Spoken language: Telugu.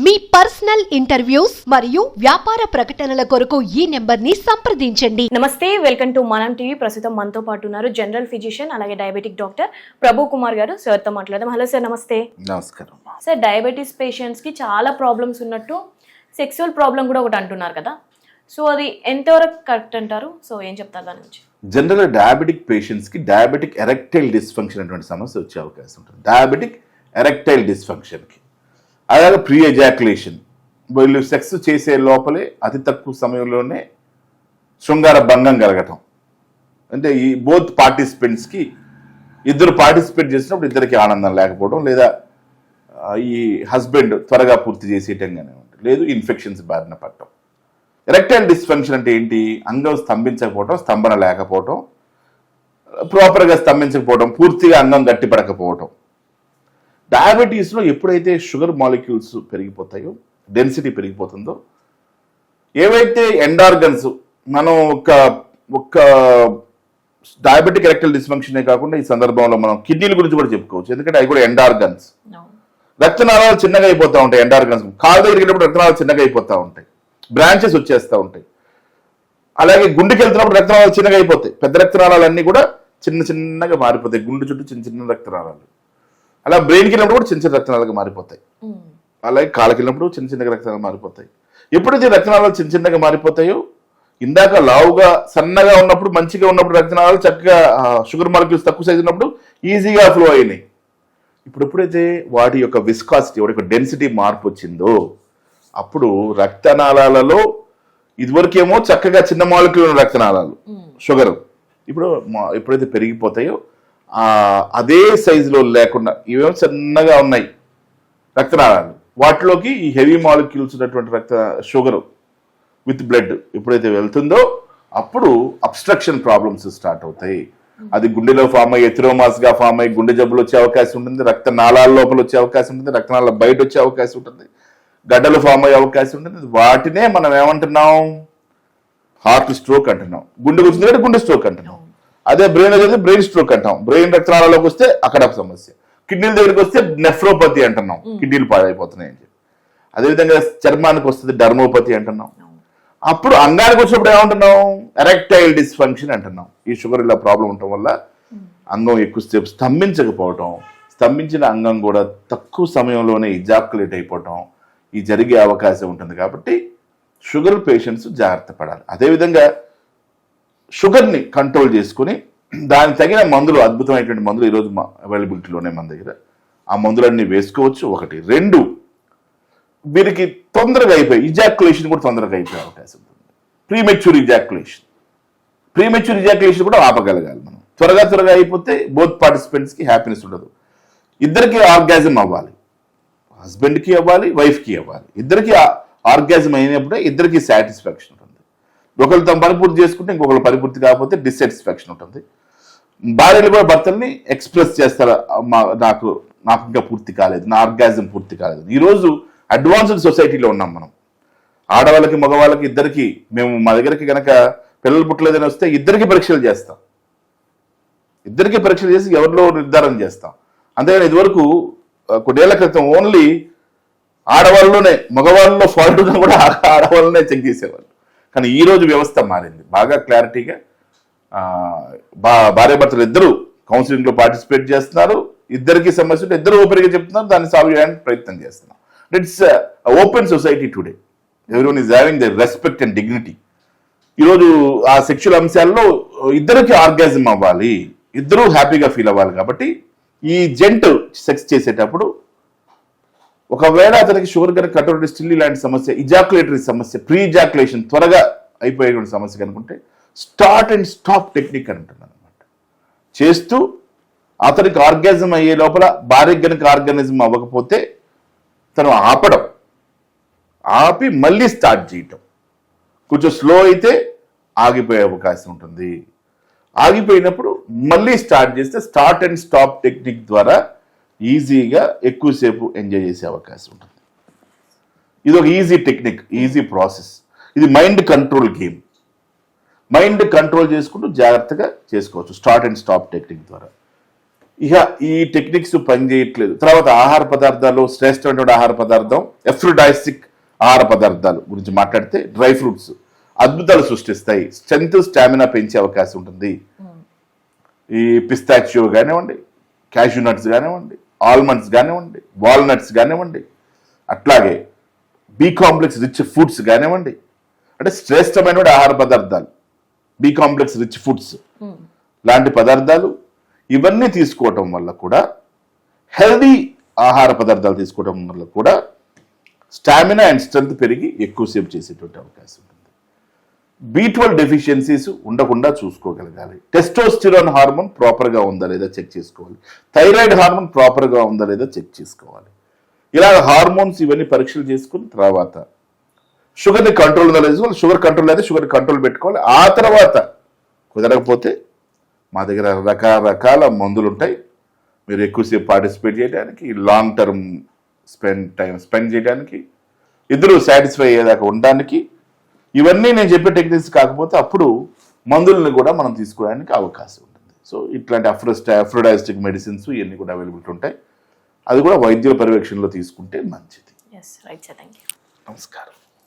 మీ పర్సనల్ ఇంటర్వ్యూస్ మరియు వ్యాపార ప్రకటనల కొరకు ఈ నెంబర్ని సంప్రదించండి. నమస్తే, వెల్కమ్ టు మనం టీవీ. ప్రస్తుతం మనతో పాటు ఉన్నారు జనరల్ ఫిజిషియన్ అలాగే డయాబెటిక్ డాక్టర్ ప్రభు కుమార్ గారు. సార్తో మాట్లాడదాం. హలో సార్, నమస్తే. నమస్కారం సార్, డయాబెటీస్ పేషెంట్స్ కి చాలా ప్రాబ్లమ్స్ ఉన్నట్టు సెక్సువల్ ప్రాబ్లం కూడా ఒకటి అంటున్నారు కదా, సో అది ఎంతవరకు కరెక్ట్ అంటారు? సో ఏం చెప్తారు దాని నుంచి? జనరల్గా డయాబెటిక్ పేషెంట్స్ కి డయాబెటిక్ ఎరెక్టైల్ డిస్ఫంక్షన్ అటువంటి సమస్య వచ్చే అవకాశం ఉంటుంది. డయాబెటిక్ ఎరెక్టైల్ డిస్ఫంక్షన్కి అలాగే ప్రీ ఎజాక్యులేషన్, వీళ్ళు సెక్స్ చేసే లోపలే అతి తక్కువ సమయంలోనే శృంగార భంగం కలగటం, అంటే ఈ బోత్ పార్టిసిపెంట్స్కి ఇద్దరు పార్టిసిపేట్ చేసినప్పుడు ఇద్దరికి ఆనందం లేకపోవడం, లేదా ఈ హస్బెండ్ త్వరగా పూర్తి చేసేయటంగానే ఉంటుంది, లేదు ఇన్ఫెక్షన్స్ బారిన పడటం. ఎరెక్టైల్ డిస్ఫంక్షన్ అంటే ఏంటి? అంగం స్తంభించకపోవటం, స్తంభన లేకపోవటం, ప్రాపర్గా స్తంభించకపోవడం, పూర్తిగా అంగం గట్టిపడకపోవటం. డయాబెటీస్లో ఎప్పుడైతే షుగర్ మాలిక్యూల్స్ పెరిగిపోతాయో, డెన్సిటీ పెరిగిపోతుందో, ఏవైతే ఎండ్ ఆర్గన్స్, మనం ఒక డయాబెటిక్ ఎరెక్టైల్ డిస్ఫంక్షనే కాకుండా ఈ సందర్భంలో మనం కిడ్నీల గురించి కూడా చెప్పుకోవచ్చు, ఎందుకంటే అవి కూడా ఎండ్ ఆర్గన్స్. రక్తనాళాలు చిన్నగా అయిపోతూ ఉంటాయి. ఎండ్ ఆర్గన్స్ కాలు దగ్గరికి రక్తనాళాలు చిన్నగా అయిపోతూ ఉంటాయి, బ్రాంచెస్ వచ్చేస్తూ ఉంటాయి. అలాగే గుండెకి వెళ్తున్నప్పుడు రక్తనాళాలు చిన్నగా అయిపోతాయి, పెద్ద రక్తనాళాలన్నీ కూడా చిన్న చిన్నగా మారిపోతాయి, గుండె చుట్టూ చిన్న చిన్న రక్తనాళాలు. అలా బ్రెయిన్కి వెళ్ళినప్పుడు కూడా చిన్న చిన్న రక్తనాళాలుగా మారిపోతాయి, అలాగే కాళ్ళకి వెళ్ళినప్పుడు చిన్న చిన్నగా రక్తనాళాలు మారిపోతాయి. ఎప్పుడైతే రక్తనాళాలు చిన్న చిన్నగా మారిపోతాయో, ఇందాక లావుగా సన్నగా ఉన్నప్పుడు మంచిగా ఉన్నప్పుడు రక్తనాళాలు చక్కగా షుగర్ మాలిక్యూల్స్ తక్కువ సైజు ఉన్నప్పుడు ఈజీగా ఫ్లో అయినాయి. ఇప్పుడు ఎప్పుడైతే వాటి యొక్క విస్కాసిటీ, వాటి యొక్క డెన్సిటీ మార్పు వచ్చిందో, అప్పుడు రక్తనాళాలలో ఇదివరకేమో చక్కగా చిన్న మాలిక్యూల్ రక్తనాళాలు షుగర్ ఇప్పుడు ఎప్పుడైతే పెరిగిపోతాయో అదే సైజులో లేకుండా ఇవేమో చిన్నగా ఉన్నాయి రక్తనాళాలు, వాటిలోకి ఈ హెవీ మాలిక్యూల్స్ ఉన్నటువంటి షుగర్ విత్ బ్లడ్ ఎప్పుడైతే వెళ్తుందో అప్పుడు అబ్స్ట్రక్షన్ ప్రాబ్లమ్స్ స్టార్ట్ అవుతాయి. అది గుండెలో ఫామ్ అయ్యి ఎథిరోమాస్ గా ఫామ్ అయ్యి గుండె జబ్బులు వచ్చే అవకాశం ఉంటుంది, రక్తనాళాల లోపల వచ్చే అవకాశం ఉంటుంది, రక్తనాళాల బయట వచ్చే అవకాశం ఉంటుంది, గడ్డలు ఫామ్ అయ్యే అవకాశం ఉంటుంది. వాటినే మనం ఏమంటున్నాం? హార్ట్ స్ట్రోక్ అంటున్నాం. గుండె కూర్చుంది గుండె స్ట్రోక్ అంటున్నాం. అదే బ్రెయిన్ అయితే బ్రెయిన్ స్ట్రోక్ అంటాం. బ్రెయిన్ రక్తనాళాలకు వస్తే అక్కడ సమస్య. కిడ్నీల దగ్గరికి వస్తే నెఫ్రోపతి అంటున్నాం, కిడ్నీలు పాడైపోతున్నాయి అని చెప్పి. అదేవిధంగా చర్మానికి వస్తుంది డర్మోపతి అంటున్నాం. అప్పుడు అంగానికి వచ్చినప్పుడు ఏమంటున్నాం? ఎరెక్టైల్ డిస్ఫంక్షన్ అంటున్నాం. ఈ షుగర్ ఇలా ప్రాబ్లం ఉండటం వల్ల అంగం ఎక్కువసేపు స్తంభించకపోవటం, స్తంభించిన అంగం కూడా తక్కువ సమయంలోనే ఇజాక్యులేట్ అయిపోవటం, ఈ జరిగే అవకాశం ఉంటుంది. కాబట్టి షుగర్ పేషెంట్స్ జాగ్రత్త పడాలి. అదేవిధంగా షుగర్ని కంట్రోల్ చేసుకుని దానికి తగిన మందులు, అద్భుతమైనటువంటి మందులు ఈరోజు అవైలబిలిటీలోనే మన దగ్గర. ఆ మందులన్నీ వేసుకోవచ్చు. ఒకటి. రెండు, వీరికి తొందరగా అయిపోయి ఇజాక్యులేషన్ కూడా తొందరగా అయిపోయే అవకాశం ఉంటుంది. ప్రీమెచ్యూర్ ఇజాక్యులేషన్ కూడా ఆపగలగాలి మనం. త్వరగా అయిపోతే బోత్ పార్టిసిపెంట్స్కి హ్యాపీనెస్ ఉండదు. ఇద్దరికి ఆర్గాజం అవ్వాలి, హస్బెండ్కి అవ్వాలి, వైఫ్కి అవ్వాలి. ఇద్దరికి ఆర్గాజం అయినప్పుడే ఇద్దరికి సాటిస్ఫాక్షన్ ఉంటుంది. ఒకరు తమ పరిపూర్తి చేసుకుంటే ఇంకొకరు పరిపూర్తి కాకపోతే డిస్సాటిస్ఫాక్షన్ ఉంటుంది. భార్యలు కూడా భర్తల్ని ఎక్స్ప్రెస్ చేస్తారు, నాకు ఇంకా పూర్తి కాలేదు, నా ఆర్గాజం పూర్తి కాలేదు. ఈరోజు అడ్వాన్స్డ్ సొసైటీలో ఉన్నాం మనం. ఆడవాళ్ళకి మగవాళ్ళకి ఇద్దరికి, మేము మా దగ్గరికి కనుక పిల్లలు పుట్టలేదని వస్తే ఇద్దరికి పరీక్షలు చేస్తాం, ఇద్దరికి పరీక్షలు చేసి ఎవరిలో నిర్ధారణ చేస్తాం. అంతేగాని ఇదివరకు కొన్నేళ్ల క్రితం ఓన్లీ ఆడవాళ్ళలోనే, మగవాళ్ళలో ఫాల్ట్ ఉన్నా కూడా ఆడవాళ్ళనే చెక్ చేసేవాళ్ళు. కానీ ఈరోజు వ్యవస్థ మారింది బాగా క్లారిటీగా. భార్యాభర్తలు ఇద్దరు కౌన్సిలింగ్లో పార్టిసిపేట్ చేస్తున్నారు, ఇద్దరికి సమస్య ఉంటే ఇద్దరు ఓపెన్గా చెప్తున్నారు, దాన్ని సాల్వ్ చేయడానికి ప్రయత్నం చేస్తున్నారు. It's open society today. Everyone is having the respect and dignity. ఈరోజు ఆ సెక్షువల్ అంశాల్లో ఇద్దరికి ఆర్గాజం అవ్వాలి, ఇద్దరూ హ్యాపీగా ఫీల్ అవ్వాలి. కాబట్టి ఈ జెంట్ సెక్స్ చేసేటప్పుడు ఒకవేళ అతనికి షుగర్ కనుక కంట్రోల్ స్టిల్ ఇలాంటి సమస్య, ఇజాక్యులేటరీ సమస్య, ప్రీ ఇజాక్యులేషన్ త్వరగా అయిపోయేటువంటి సమస్య కనుకుంటే స్టార్ట్ అండ్ స్టాప్ టెక్నిక్ అని ఉంటుంది అనమాట. చేస్తూ అతనికి ఆర్గాజం అయ్యే లోపల భార్యకి కనుక ఆర్గానిజం అవ్వకపోతే తను ఆపడం, ఆపి మళ్ళీ స్టార్ట్ చేయటం. కొంచెం స్లో అయితే ఆగిపోయే అవకాశం ఉంటుంది. ఆగిపోయినప్పుడు మళ్ళీ స్టార్ట్ చేస్తే స్టార్ట్ అండ్ స్టాప్ టెక్నిక్ ద్వారా ఈజీగా ఎక్కువసేపు ఎంజాయ్ చేసే అవకాశం ఉంటుంది. ఇది ఒక ఈజీ టెక్నిక్, ఈజీ ప్రాసెస్. ఇది mind control game. Mind control చేసుకుంటూ జాగ్రత్తగా చేసుకోవచ్చు స్టార్ట్ అండ్ స్టాప్ టెక్నిక్ ద్వారా. ఇక ఈ టెక్నిక్స్ పనిచేయట్లేదు. తర్వాత ఆహార పదార్థాలు, శ్రేష్టమైనటువంటి ఆహార పదార్థం ఎఫ్రోడైస్టిక్ ఆహార పదార్థాలు గురించి మాట్లాడితే డ్రై ఫ్రూట్స్ అద్భుతాలు సృష్టిస్తాయి, స్ట్రెంత్ స్టామినా పెంచే అవకాశం ఉంటుంది. ఈ పిస్తాచియో కానివ్వండి, క్యాష్యూ నట్స్ కానివ్వండి, ఆల్మండ్స్ కానివ్వండి, వాల్నట్స్ కానివ్వండి, అట్లాగే బి కాంప్లెక్స్ రిచ్ ఫుడ్స్ కానివ్వండి, అంటే శ్రేష్టమైన ఆహార పదార్థాలు, బి కాంప్లెక్స్ రిచ్ ఫుడ్స్ లాంటి పదార్థాలు ఇవన్నీ తీసుకోవటం వల్ల కూడా, హెల్దీ ఆహార పదార్థాలు తీసుకోవటం వల్ల కూడా స్టామినా అండ్ స్ట్రెంత్ పెరిగి ఎక్కువసేపు చేసేటువంటి అవకాశం ఉంటుంది. B12 డెఫిషియన్సీస్ ఉండకుండా చూసుకోగలగాలి. టెస్టోస్టిరాన్ హార్మోన్ ప్రాపర్గా ఉందా లేదా చెక్ చేసుకోవాలి. థైరాయిడ్ హార్మోన్ ప్రాపర్గా ఉందా లేదా చెక్ చేసుకోవాలి. ఇలా హార్మోన్స్ ఇవన్నీ పరీక్షలు చేసుకున్న తర్వాత షుగర్ని కంట్రోల్ ఉందా లేదా, షుగర్ కంట్రోల్ అయితే షుగర్ కంట్రోల్ పెట్టుకోవాలి. ఆ తర్వాత కుదరకపోతే మా దగ్గర రకరకాల మందులు ఉంటాయి, మీరు ఎక్కువసేపు పార్టిసిపేట్ చేయడానికి, లాంగ్ టర్మ్ స్పెండ్ చేయడానికి, ఇద్దరు సాటిస్ఫై అయ్యేదాకా ఉండడానికి. ఇవన్నీ నేను చెప్పే టెక్నిక్స్ కాకపోతే అప్పుడు మందులను కూడా మనం తీసుకోవడానికి అవకాశం ఉంటుంది. సో ఇట్లాంటి అఫ్రోడైస్టిక్ మెడిసిన్స్ ఇవన్నీ కూడా అవైలబిలిటీ ఉంటాయి. అది కూడా వైద్యుల పర్యవేక్షణలో తీసుకుంటే మంచిది. Yes right sir, thank you. నమస్కారం.